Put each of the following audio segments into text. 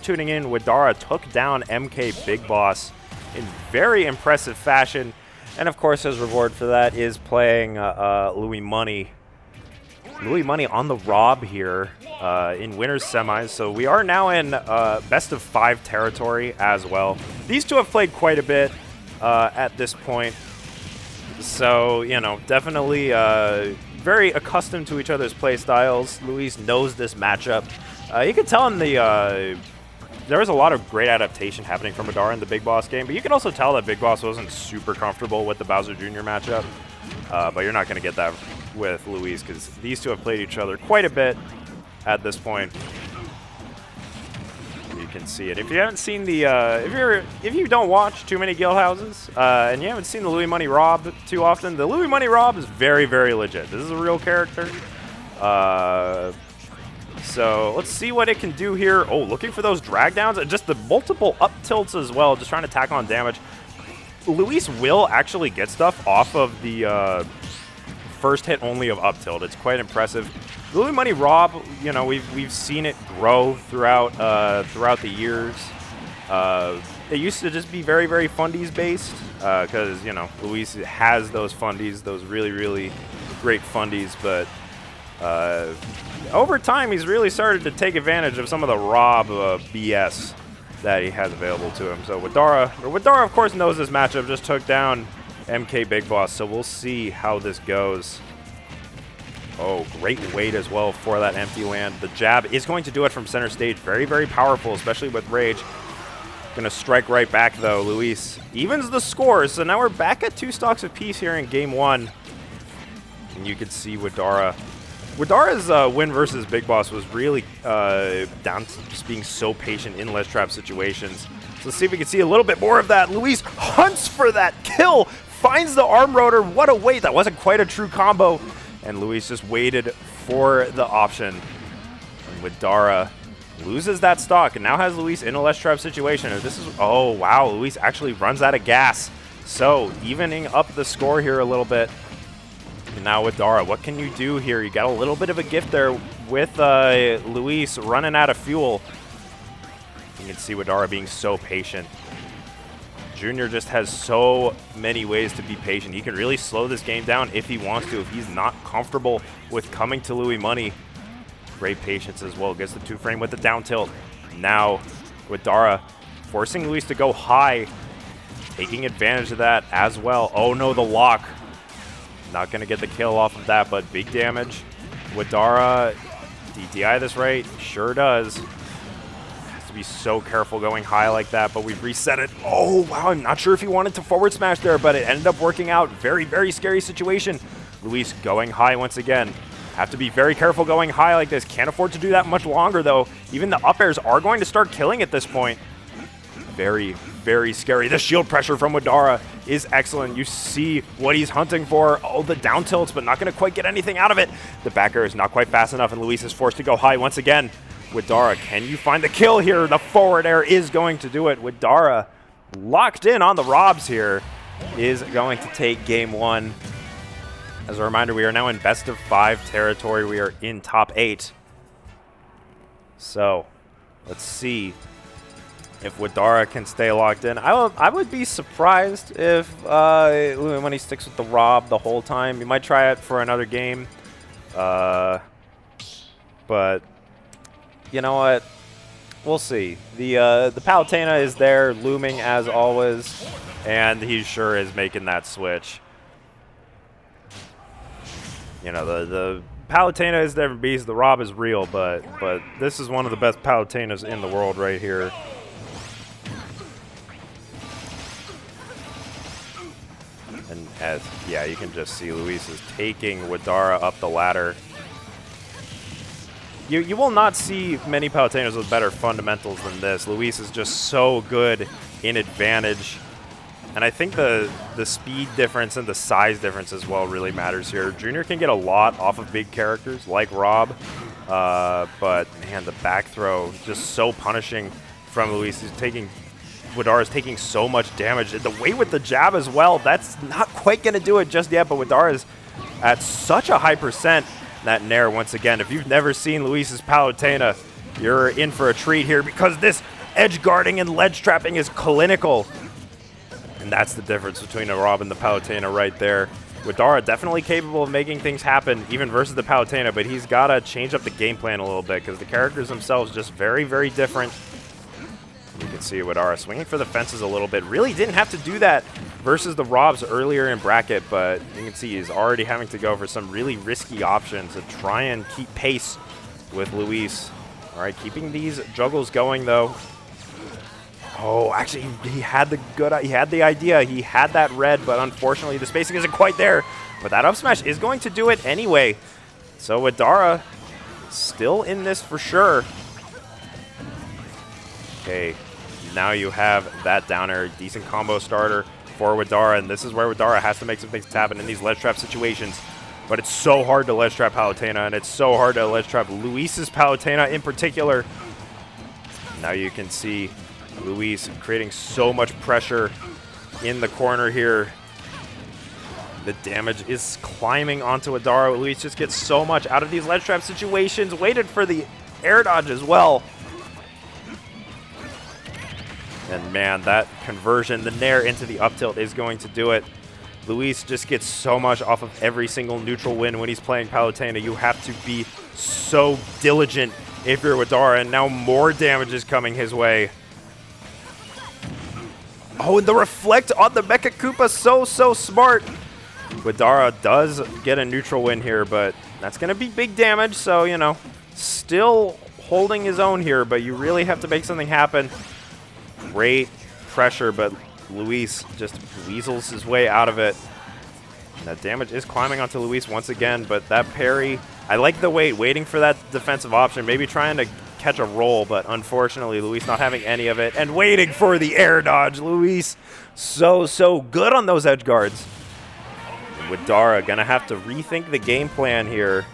Tuning in, Widara took down MK Big Boss in very impressive fashion. And of course, his reward for that is playing Louis Money. Louis Money on the Rob here in winners semis. So we are now in best of 5 territory as well. These two have played quite a bit at this point. So, you know, definitely very accustomed to each other's play styles. Luis knows this matchup. You can tell in the there was a lot of great adaptation happening from Widara in the Big Boss game, but you can also tell that Big Boss wasn't super comfortable with the Bowser Jr. matchup. But you're not going to get that with Luis because these two have played each other quite a bit at this point. You can see it. If you haven't seen the, if you don't watch too many Guildhouses and you haven't seen the Louis Money Rob too often, the Louis Money Rob is very, very legit. This is a real character. So let's see what it can do here. Oh, looking for those drag downs and just the multiple up tilts as well, just trying to tack on damage. Luis will actually get stuff off of the first hit only of up tilt. It's quite impressive. The Louis Money Rob, you know, we've seen it grow throughout the years. It used to just be very, very fundies based because, you know, Luis has those fundies, those really, really great fundies, but over time, he's really started to take advantage of some of the Rob BS that he has available to him. So Widara, of course, knows this matchup, just took down MK Big Boss, so we'll see how this goes. Oh, great weight as well for that empty land. The jab is going to do it from center stage. Very, very powerful, especially with Rage. Gonna strike right back, though. Luis evens the scores, so now we're back at 2 stocks apiece here in game 1. And you can see Widara's win versus Big Boss was really down to just being so patient in ledge trap situations. So let's see if we can see a little bit more of that. Luis hunts for that kill, finds the arm rotor. What a wait. That wasn't quite a true combo. And Luis just waited for the option. And Widara loses that stock and now has Luis in a ledge trap situation. And this is, oh wow, Luis actually runs out of gas. So evening up the score here a little bit. And now Widara, what can you do here? You got a little bit of a gift there with Luis running out of fuel. You can see Widara being so patient. Junior just has so many ways to be patient. He can really slow this game down if he wants to, if he's not comfortable with coming to Louis Money. Great patience as well. Gets the 2-frame with the down tilt. Now Widara forcing Luis to go high, taking advantage of that as well. Oh no, the lock. Not going to get the kill off of that, but big damage. Widara, DTI this right? Sure does. Has to be so careful going high like that, but we've reset it. Oh, wow, I'm not sure if he wanted to forward smash there, but it ended up working out. Very, very scary situation. Luis going high once again. Have to be very careful going high like this. Can't afford to do that much longer, though. Even the up airs are going to start killing at this point. Very, very scary. The shield pressure from Widara is excellent. You see what he's hunting for. Oh, the down tilts, but not going to quite get anything out of it. The back air is not quite fast enough, and Luis is forced to go high once again. Widara, can you find the kill here? The forward air is going to do it. Widara, locked in on the Robs here, is going to take game 1. As a reminder, we are now in best of 5 territory. We are in top 8. So, let's see if Widara can stay locked in. I would be surprised if Louis Money sticks with the Rob the whole time. He might try it for another game. But you know what? We'll see. The Palutena is there, looming as always, and he sure is making that switch. You know, the Palutena is never beast. The Rob is real, but this is one of the best Palutenas in the world right here. And yeah, you can just see Luis is taking Widara up the ladder. You will not see many Palutenas with better fundamentals than this. Luis is just so good in advantage. And I think the speed difference and the size difference as well really matters here. Junior can get a lot off of big characters like Rob. But, man, the back throw just so punishing from Luis. Widara is taking so much damage. The weight with the jab as well, that's not quite going to do it just yet, but Widara is at such a high percent. That Nair, once again, if you've never seen Luis's Palutena, you're in for a treat here because this edge guarding and ledge trapping is clinical. And that's the difference between a Rob and the Palutena right there. Widara definitely capable of making things happen, even versus the Palutena, but he's got to change up the game plan a little bit because the characters themselves just very, very different. You can see Widara swinging for the fences a little bit. Really didn't have to do that versus the Robs earlier in bracket, but you can see he's already having to go for some really risky options to try and keep pace with Luis. All right, keeping these juggles going, though. Oh, actually, he had the idea. He had that red, but unfortunately, the spacing isn't quite there. But that up smash is going to do it anyway. So Widara still in this for sure. Okay, now you have that down air, decent combo starter for Widara, and this is where Widara has to make some things happen in these ledge trap situations. But it's so hard to ledge trap Palutena, and it's so hard to ledge trap Luis's Palutena in particular. Now you can see Luis creating so much pressure in the corner here. The damage is climbing onto Widara. Luis just gets so much out of these ledge trap situations. Waited for the air dodge as well. And man, that conversion, the nair into the up tilt is going to do it. Luis just gets so much off of every single neutral win when he's playing Palutena. You have to be so diligent if you're Widara, and now more damage is coming his way. Oh, and the reflect on the Mecha Koopa, so smart. Widara does get a neutral win here, but that's going to be big damage, so, you know, still holding his own here, but you really have to make something happen. Great pressure, but Luis just weasels his way out of it. And that damage is climbing onto Luis once again, but that parry, I like the waiting for that defensive option, maybe trying to catch a roll, but unfortunately Luis not having any of it and waiting for the air dodge. Luis so good on those edge guards. And Widara gonna have to rethink the game plan here.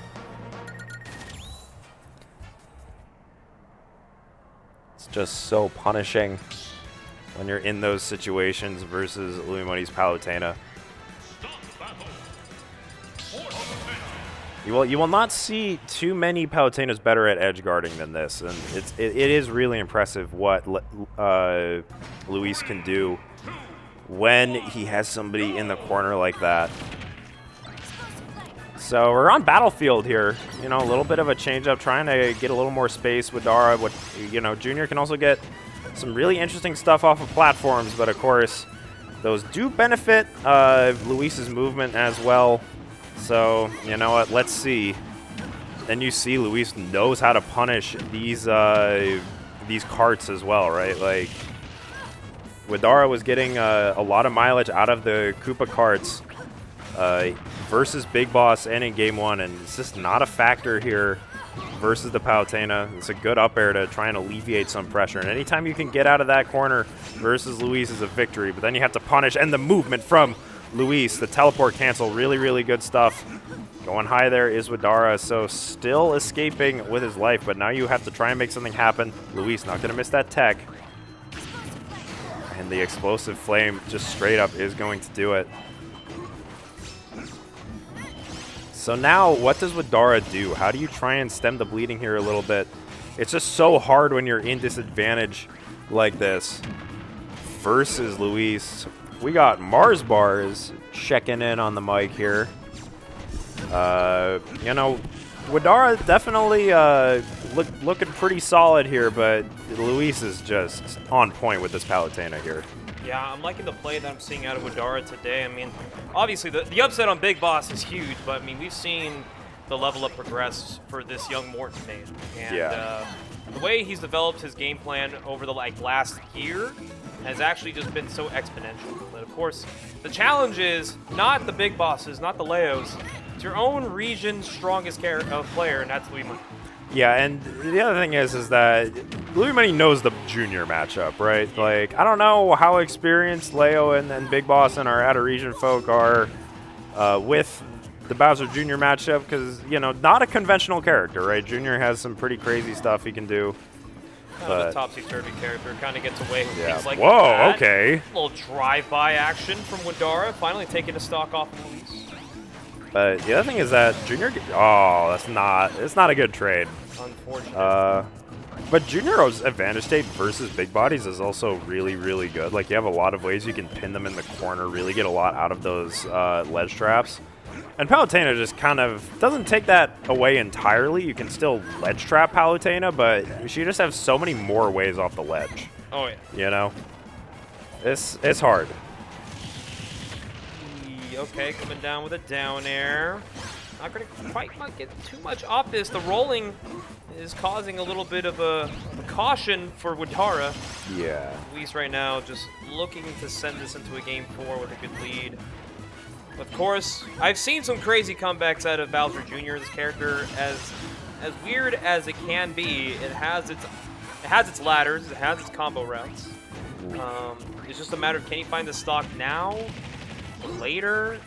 It's just so punishing when you're in those situations versus Louis Money's Palutena. You will not see too many Palutenas better at edge guarding than this, and it is really impressive what Luis can do when he has somebody in the corner like that. So we're on Battlefield here. You know, a little bit of a change up, trying to get a little more space with Dara. You know, Junior can also get some really interesting stuff off of platforms, but of course, those do benefit Luis's movement as well. So, you know what, let's see. Then you see Luis knows how to punish these carts as well, right? Like, Widara was getting a lot of mileage out of the Koopa carts versus Big Boss and in Game 1, and it's just not a factor here versus the Palutena. It's a good up air to try and alleviate some pressure, and anytime you can get out of that corner versus Luis is a victory, but then you have to punish, and the movement from Luis, the teleport cancel, really good stuff. Going high there is Widara, so still escaping with his life, but now you have to try and make something happen. Luis not going to miss that tech. And the explosive flame just straight up is going to do it. So now what does Widara do? How do you try and stem the bleeding here a little bit? It's just so hard when you're in disadvantage like this versus Luis. We got Mars Bars checking in on the mic here. You know, Widara definitely looking pretty solid here, but Luis is just on point with this Palutena here. Yeah, I'm liking the play that I'm seeing out of Widara today. I mean, obviously the upset on Big Boss is huge, but I mean, we've seen the level up progress for this young Morton mate. And the way he's developed his game plan over the last year has actually just been so exponential. But of course, the challenge is not the big bosses, not the Leos. It's your own region's strongest player, and that's Louis Money. Yeah, and the other thing is that Louis Money knows the junior matchup, right? Like, I don't know how experienced Leo and Big Boss and our out-of-region folk are with the Bowser Jr. matchup, because, you know, not a conventional character, right? Junior has some pretty crazy stuff he can do. The topsy-turvy character kind of gets away with things like Whoa, that. okay. A little drive-by action from Widara, finally taking a stock off of Luis. But the other thing is that Junior, it's not a good trade. Unfortunately. But Junior's advantage state versus big bodies is also really, really good. Like, you have a lot of ways you can pin them in the corner, really get a lot out of those ledge traps. And Palutena just kind of doesn't take that away entirely. You can still ledge trap Palutena, but she just has so many more ways off the ledge. Oh, yeah. You know? It's hard. Okay, coming down with a down air. Not going to quite get too much off this. The rolling is causing a little bit of a caution for Widara. Yeah. Luis right now just looking to send this into a game 4 with a good lead. Of course, I've seen some crazy comebacks out of Bowser Jr. This character, as weird as it can be, it has its ladders, it has its combo routes. It's just a matter of, can you find the stock now or later?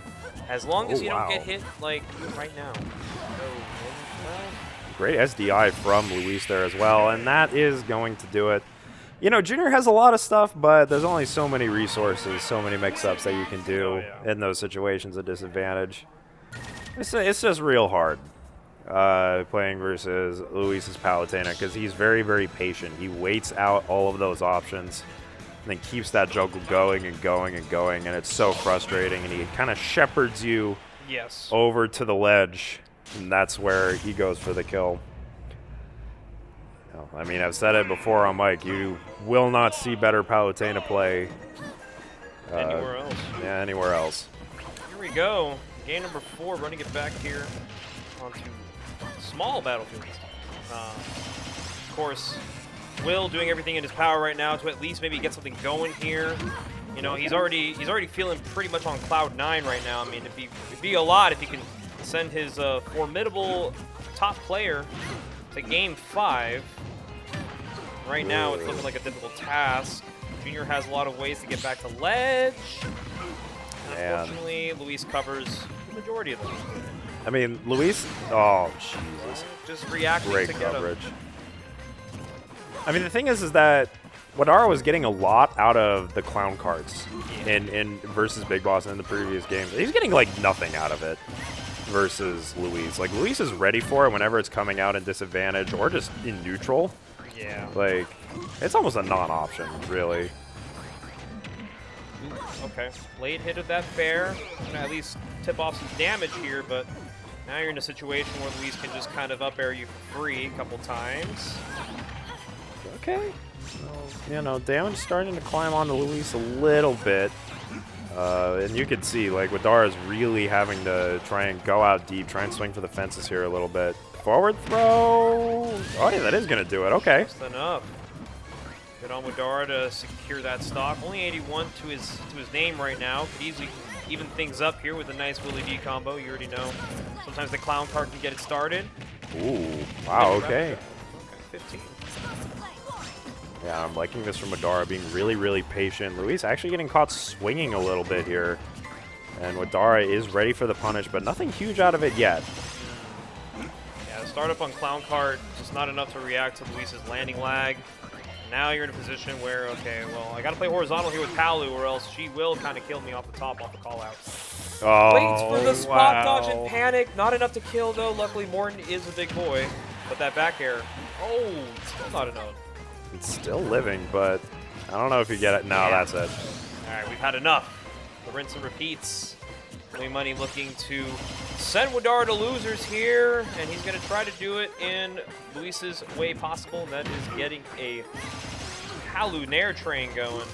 As long as you don't get hit like right now. Great SDI from Luis there as well, and that is going to do it. You know, Junior has a lot of stuff, but there's only so many resources, so many mix-ups that you can do in those situations at disadvantage. It's just real hard playing versus Luis's Palutena because he's very, very patient. He waits out all of those options and then keeps that juggle going and going and going, and it's so frustrating, and he kind of shepherds you over to the ledge, and that's where he goes for the kill. I mean, I've said it before on mic, you will not see better Palutena play anywhere else. Yeah, anywhere else. Here we go. Game number 4, running it back here onto small battlefields. Of course, Will doing everything in his power right now to at least maybe get something going here. You know, he's already feeling pretty much on cloud 9 right now. I mean, it'd be a lot if he can send his formidable top player to game 5. Right now, it's looking like a difficult task. Junior has a lot of ways to get back to ledge. Unfortunately, Luis covers the majority of them. I mean, Luis, oh, Jesus. Just reacting Great to get coverage. him. I mean, the thing is that Widara was getting a lot out of the clown cards in versus Big Boss in the previous games. He's getting, like, nothing out of it versus Luis. Like, Luis is ready for it whenever it's coming out in disadvantage or just in neutral. Yeah. Like, it's almost a non-option, really. Okay. Late hit of that fair. Gonna at least tip off some damage here, but now you're in a situation where Luis can just kind of up air you for free a couple times. Okay. Well, you know, damage starting to climb onto Luis a little bit. And you can see, like, Widara is really having to try and go out deep, try and swing for the fences here a little bit. Forward throw. Oh, yeah, that is going to do it. Okay. Just enough. Good on Widara to secure that stock. Only 81 to his name right now. Could easily even things up here with a nice Willie D combo. You already know. Sometimes the clown card can get it started. Ooh. Wow, okay. Okay, 15. Yeah, I'm liking this from Widara, being really, really patient. Luis actually getting caught swinging a little bit here. And Widara is ready for the punish, but nothing huge out of it yet. Yeah, the startup on clown card, just not enough to react to Luis's landing lag. Now you're in a position where, okay, well, I got to play horizontal here with Palu, or else she will kind of kill me off the top, off the call-out. Oh, Waits for the spot dodge and panic. Not enough to kill, though. Luckily, Morton is a big boy. But that back air, oh, still not enough. It's still living, but I don't know if you get it. No, that's it. All right, we've had enough. The rinse and repeats. Louis Money looking to send Widara to losers here, and he's going to try to do it in Luis's way possible, and that is getting a Palu Nair train going.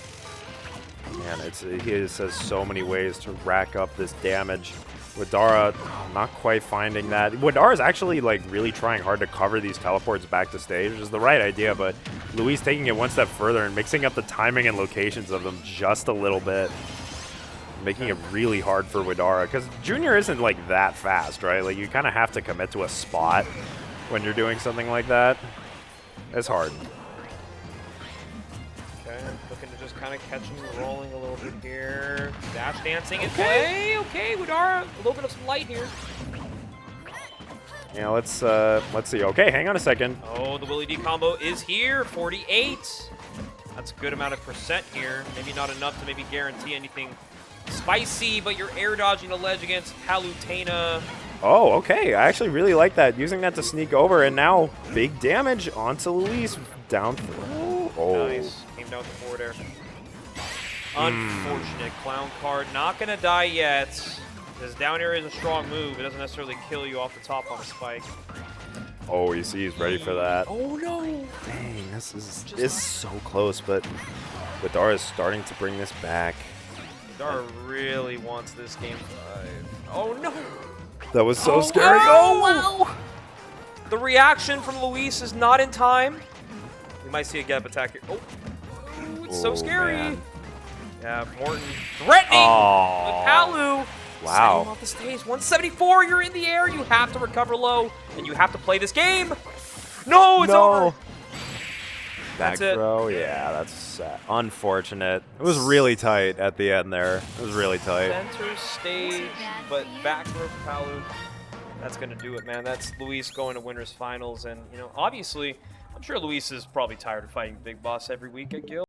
Man, he just has so many ways to rack up this damage. Widara not quite finding that. Widara's actually like really trying hard to cover these teleports back to stage, which is the right idea, but Luis taking it one step further and mixing up the timing and locations of them just a little bit, making it really hard for Widara, because Junior isn't like that fast, right? Like, you kind of have to commit to a spot when you're doing something like that. It's hard. Okay, looking to just kind of catch him rolling a little bit here. Dash dancing. Okay, Widara, a little bit of some light here. Yeah, let's see. Okay, hang on a second. Oh, the Willie D combo is here. 48. That's a good amount of percent here. Maybe not enough to maybe guarantee anything Spicy, but you're air dodging a ledge against Palutena. Oh, okay. I actually really like that. Using that to sneak over, and now big damage onto Luis. Down throw. Oh. Nice. Came down with the forward air. Unfortunate. Clown card. Not going to die yet. Because down air is a strong move. It doesn't necessarily kill you off the top on a spike. Oh, you see he's ready for that. Oh, no. Dang, this is so close, but Widara is starting to bring this back. Widara really wants this game 5. Oh, no. That was so scary. Oh, wow. The reaction from Luis is not in time. We might see a get-up attack here. Oh, it's so scary. Man. Yeah, Morton threatening with Palu. Wow. Setting off the stage. 174, you're in the air. You have to recover low, and you have to play this game. No, it's over. Back throw, yeah, that's sad. Unfortunate. It was really tight at the end there. It was really tight. Center stage, but back throw for Palu. That's going to do it, man. That's Luis going to winners finals. And, you know, obviously, I'm sure Luis is probably tired of fighting Big Boss every week at Guild.